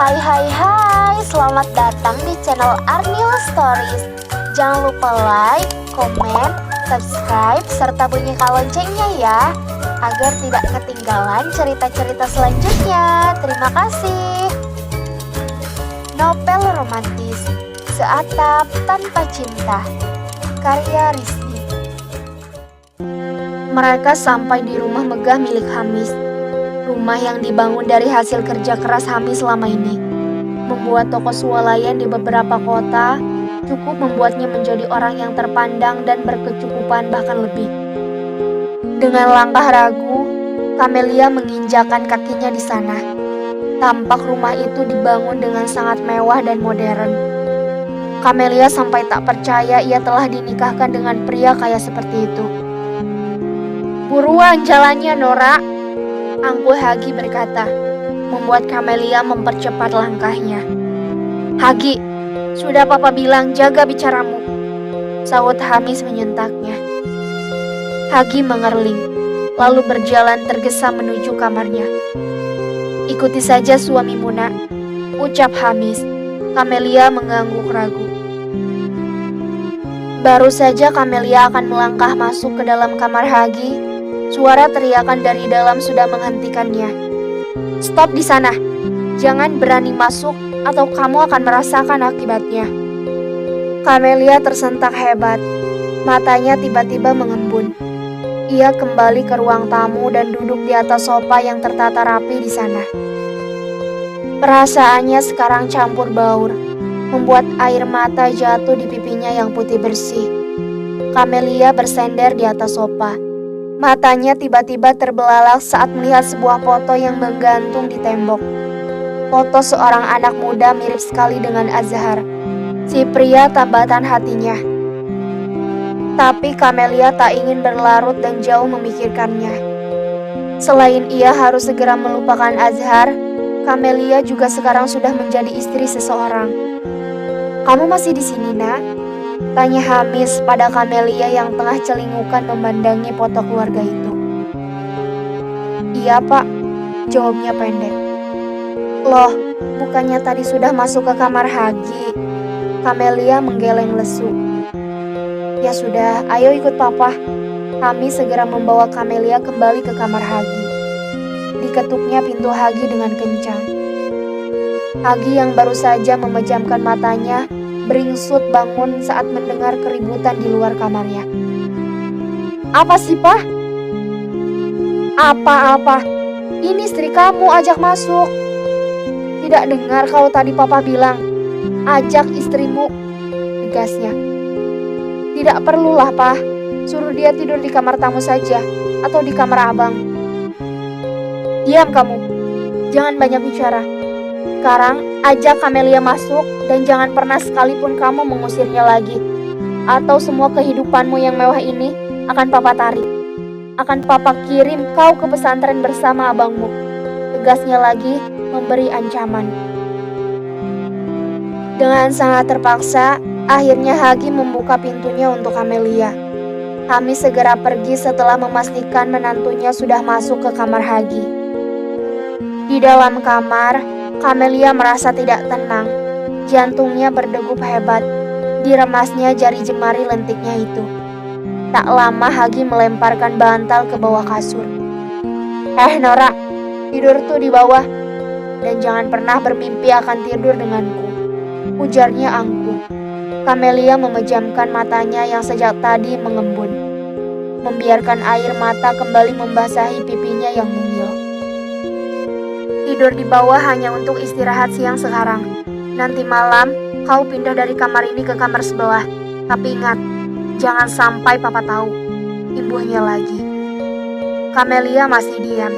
Hai hai hai, selamat datang di channel Arnil Stories. Jangan lupa like, komen, subscribe, serta bunyikan loncengnya ya, agar tidak ketinggalan cerita-cerita selanjutnya. Terima kasih. Novel romantis Seatap Tanpa Cinta, karya Rizky. Mereka sampai di rumah megah milik Hamis. Rumah yang dibangun dari hasil kerja keras Hamis selama ini. Membuat toko swalayan di beberapa kota cukup membuatnya menjadi orang yang terpandang dan berkecukupan bahkan lebih. Dengan langkah ragu, Camelia menginjakan kakinya di sana. Tampak rumah itu dibangun dengan sangat mewah dan modern. Camelia sampai tak percaya ia telah dinikahkan dengan pria kaya seperti itu. "Buruan jalannya, Nora," Angkuh Hagi berkata, membuat Camelia mempercepat langkahnya. "Hagi, sudah papa bilang jaga bicaramu," sahut Hamis menyentaknya. Hagi mengerling, lalu berjalan tergesa menuju kamarnya. "Ikuti saja suamimu, nak," ucap Hamis. Camelia mengangguk ragu. Baru saja Camelia akan melangkah masuk ke dalam kamar Hagi, suara teriakan dari dalam sudah menghentikannya. "Stop di sana! Jangan berani masuk atau kamu akan merasakan akibatnya." Camelia tersentak hebat. Matanya tiba-tiba mengembun. Ia kembali ke ruang tamu dan duduk di atas sofa yang tertata rapi di sana. Perasaannya sekarang campur baur, membuat air mata jatuh di pipinya yang putih bersih. Camelia bersender di atas sofa. Matanya tiba-tiba terbelalak saat melihat sebuah foto yang menggantung di tembok. Foto seorang anak muda mirip sekali dengan Azhar, si pria tambatan hatinya. Tapi Camelia tak ingin berlarut dan jauh memikirkannya. Selain ia harus segera melupakan Azhar, Camelia juga sekarang sudah menjadi istri seseorang. "Kamu masih di sini, nak?" tanya Hamis pada Camelia yang tengah celingukan memandangi foto keluarga itu. "Iya, Pak," jawabnya pendek. "Loh, bukannya tadi sudah masuk ke kamar Hagi?" Camelia menggeleng lesu. "Ya sudah, ayo ikut papa." Hamis segera membawa Camelia kembali ke kamar Hagi. Diketuknya pintu Hagi dengan kencang. Hagi yang baru saja memejamkan matanya beringsut bangun saat mendengar keributan di luar kamarnya. "Apa sih, Pak?" "Apa-apa? Ini istri kamu, ajak masuk." "Tidak dengar kau tadi papa bilang, ajak istrimu," tegasnya. "Tidak perlulah, Pak. Suruh dia tidur di kamar tamu saja, atau di kamar abang." "Diam kamu, jangan banyak bicara. Sekarang ajak Camelia masuk dan jangan pernah sekalipun kamu mengusirnya lagi. Atau semua kehidupanmu yang mewah ini akan papa tarik. Akan papa kirim kau ke pesantren bersama abangmu," tegasnya lagi memberi ancaman. Dengan sangat terpaksa, akhirnya Hagi membuka pintunya untuk Camelia. Hamis segera pergi setelah memastikan menantunya sudah masuk ke kamar Hagi. Di dalam kamar, Camelia merasa tidak tenang. Jantungnya berdegup hebat. Diremasnya jari jemari lentiknya itu. Tak lama Hagi melemparkan bantal ke bawah kasur. Nora, tidur tuh di bawah. Dan jangan pernah bermimpi akan tidur denganku," ujarnya angkuh. Camelia memejamkan matanya yang sejak tadi mengembun, membiarkan air mata kembali membasahi pipinya yang mungil. "Tidur di bawah hanya untuk istirahat siang sekarang. Nanti malam kau pindah dari kamar ini ke kamar sebelah. Tapi ingat, jangan sampai papa tahu," imbuhnya lagi. Camelia masih diam.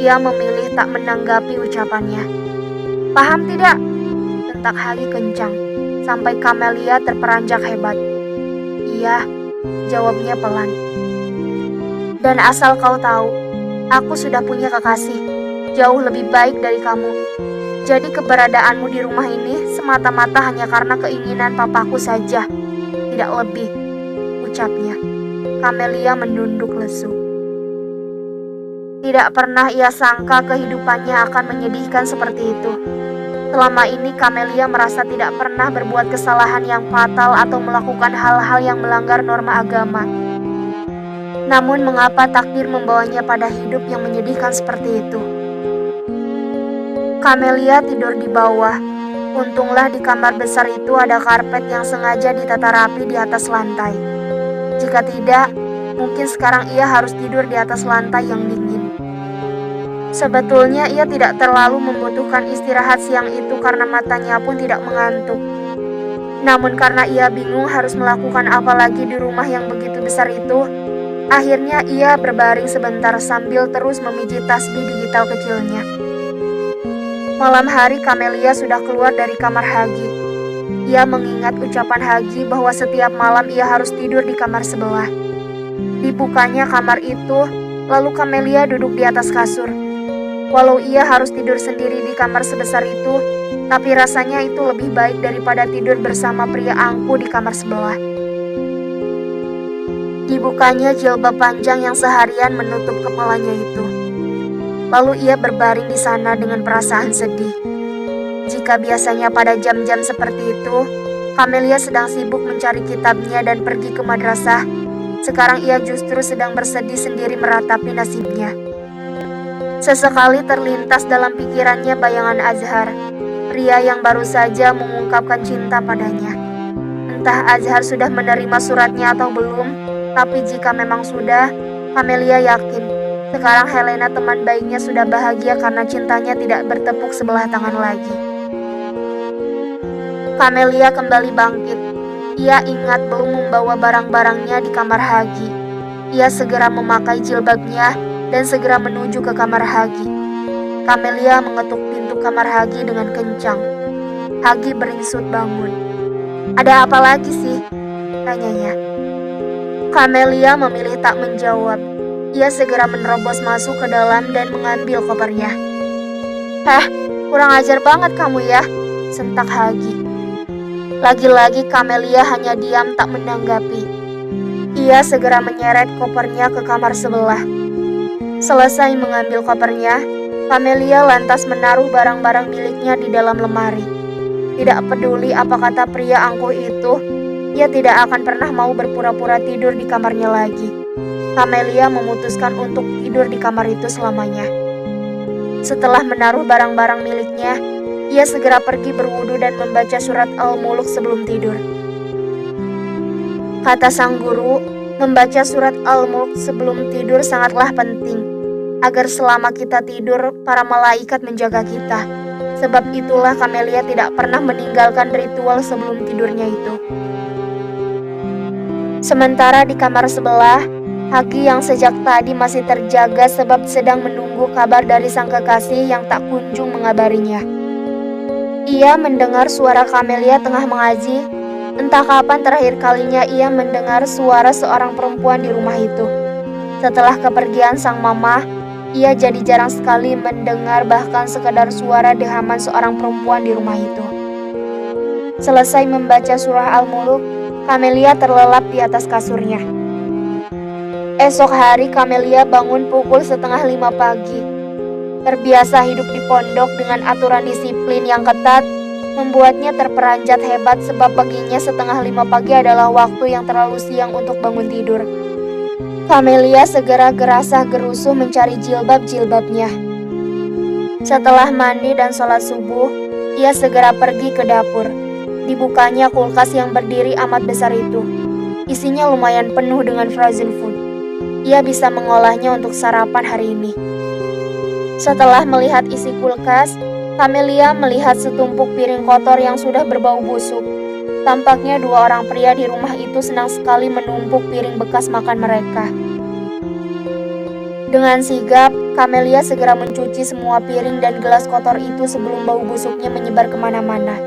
Ia memilih tak menanggapi ucapannya. "Paham tidak?" tentak Hagi kencang, sampai Camelia terperanjak hebat. "Iya," jawabnya pelan. "Dan asal kau tahu, aku sudah punya kekasih, jauh lebih baik dari kamu. Jadi keberadaanmu di rumah ini semata-mata hanya karena keinginan papaku saja, tidak lebih," ucapnya. Camelia menunduk lesu. Tidak pernah ia sangka kehidupannya akan menyedihkan seperti itu. Selama ini Camelia merasa tidak pernah berbuat kesalahan yang fatal atau melakukan hal-hal yang melanggar norma agama. Namun mengapa takdir membawanya pada hidup yang menyedihkan seperti itu? Camelia tidur di bawah. Untunglah di kamar besar itu ada karpet yang sengaja ditata rapi di atas lantai. Jika tidak, mungkin sekarang ia harus tidur di atas lantai yang dingin. Sebetulnya ia tidak terlalu membutuhkan istirahat siang itu karena matanya pun tidak mengantuk. Namun karena ia bingung harus melakukan apa lagi di rumah yang begitu besar itu, akhirnya ia berbaring sebentar sambil terus memijit tasbih digital kecilnya. Malam hari Camelia sudah keluar dari kamar Hagi. Ia mengingat ucapan Hagi bahwa setiap malam ia harus tidur di kamar sebelah. Dibukanya kamar itu, lalu Camelia duduk di atas kasur. Walau ia harus tidur sendiri di kamar sebesar itu, tapi rasanya itu lebih baik daripada tidur bersama pria angku di kamar sebelah. Dibukanya jilbab panjang yang seharian menutup kepalanya itu. Lalu ia berbaring di sana dengan perasaan sedih. Jika biasanya pada jam-jam seperti itu, Camelia sedang sibuk mencari kitabnya dan pergi ke madrasah, sekarang ia justru sedang bersedih sendiri meratapi nasibnya. Sesekali terlintas dalam pikirannya bayangan Azhar, pria yang baru saja mengungkapkan cinta padanya. Entah Azhar sudah menerima suratnya atau belum, tapi jika memang sudah, Camelia yakin sekarang Helena teman baiknya sudah bahagia karena cintanya tidak bertepuk sebelah tangan lagi. Camelia kembali bangkit. Ia ingat belum membawa barang-barangnya di kamar Hagi. Ia segera memakai jilbabnya dan segera menuju ke kamar Hagi. Camelia mengetuk pintu kamar Hagi dengan kencang. Hagi beringsut bangun. "Ada apa lagi sih?" tanyanya. Camelia memilih tak menjawab. Ia segera menerobos masuk ke dalam dan mengambil kopernya. Kurang ajar banget kamu ya," sentak Hagi. Lagi-lagi Camelia hanya diam tak menanggapi. Ia segera menyeret kopernya ke kamar sebelah. Selesai mengambil kopernya, Camelia lantas menaruh barang-barang miliknya di dalam lemari. Tidak peduli apa kata pria angkuh itu, ia tidak akan pernah mau berpura-pura tidur di kamarnya lagi. Camelia memutuskan untuk tidur di kamar itu selamanya. Setelah menaruh barang-barang miliknya, ia segera pergi berwudu dan membaca surat Al-Mulk sebelum tidur. Kata sang guru, membaca surat Al-Mulk sebelum tidur sangatlah penting, agar selama kita tidur, para malaikat menjaga kita. Sebab itulah Camelia tidak pernah meninggalkan ritual sebelum tidurnya itu. Sementara di kamar sebelah, Hagi yang sejak tadi masih terjaga sebab sedang menunggu kabar dari sang kekasih yang tak kunjung mengabarinya. Ia mendengar suara Camelia tengah mengaji. Entah kapan terakhir kalinya ia mendengar suara seorang perempuan di rumah itu. Setelah kepergian sang mama, ia jadi jarang sekali mendengar bahkan sekadar suara dehaman seorang perempuan di rumah itu. Selesai membaca surah Al-Mulk, Camelia terlelap di atas kasurnya. Esok hari Camelia bangun pukul 4:30 pagi. Terbiasa hidup di pondok dengan aturan disiplin yang ketat, membuatnya terperanjat hebat sebab baginya 4:30 pagi adalah waktu yang terlalu siang untuk bangun tidur. Camelia segera gerasah gerusuh mencari jilbab-jilbabnya. Setelah mandi dan sholat subuh, ia segera pergi ke dapur. Dibukanya kulkas yang berdiri amat besar itu. Isinya lumayan penuh dengan frozen food. Ia bisa mengolahnya untuk sarapan hari ini. Setelah melihat isi kulkas, Camelia melihat setumpuk piring kotor yang sudah berbau busuk. Tampaknya dua orang pria di rumah itu senang sekali menumpuk piring bekas makan mereka. Dengan sigap, Camelia segera mencuci semua piring dan gelas kotor itu sebelum bau busuknya menyebar kemana-mana.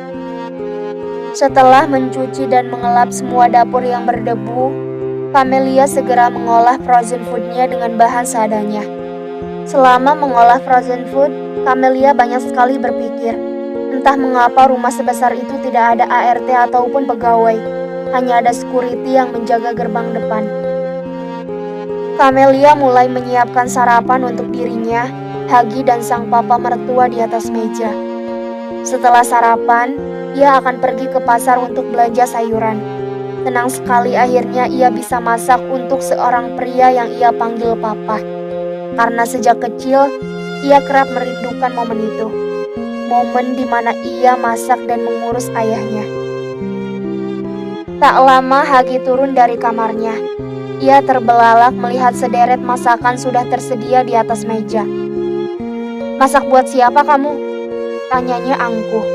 Setelah mencuci dan mengelap semua dapur yang berdebu, Camelia segera mengolah frozen foodnya dengan bahan seadanya. Selama mengolah frozen food, Camelia banyak sekali berpikir. Entah mengapa rumah sebesar itu tidak ada ART ataupun pegawai. Hanya ada security yang menjaga gerbang depan. Camelia mulai menyiapkan sarapan untuk dirinya, Hagi dan sang papa mertua di atas meja. Setelah sarapan, ia akan pergi ke pasar untuk belanja sayuran. Senang sekali akhirnya ia bisa masak untuk seorang pria yang ia panggil papa. Karena sejak kecil, ia kerap merindukan momen itu. Momen di mana ia masak dan mengurus ayahnya. Tak lama Hagi turun dari kamarnya. Ia terbelalak melihat sederet masakan sudah tersedia di atas meja. "Masak buat siapa kamu?" tanyanya angkuh.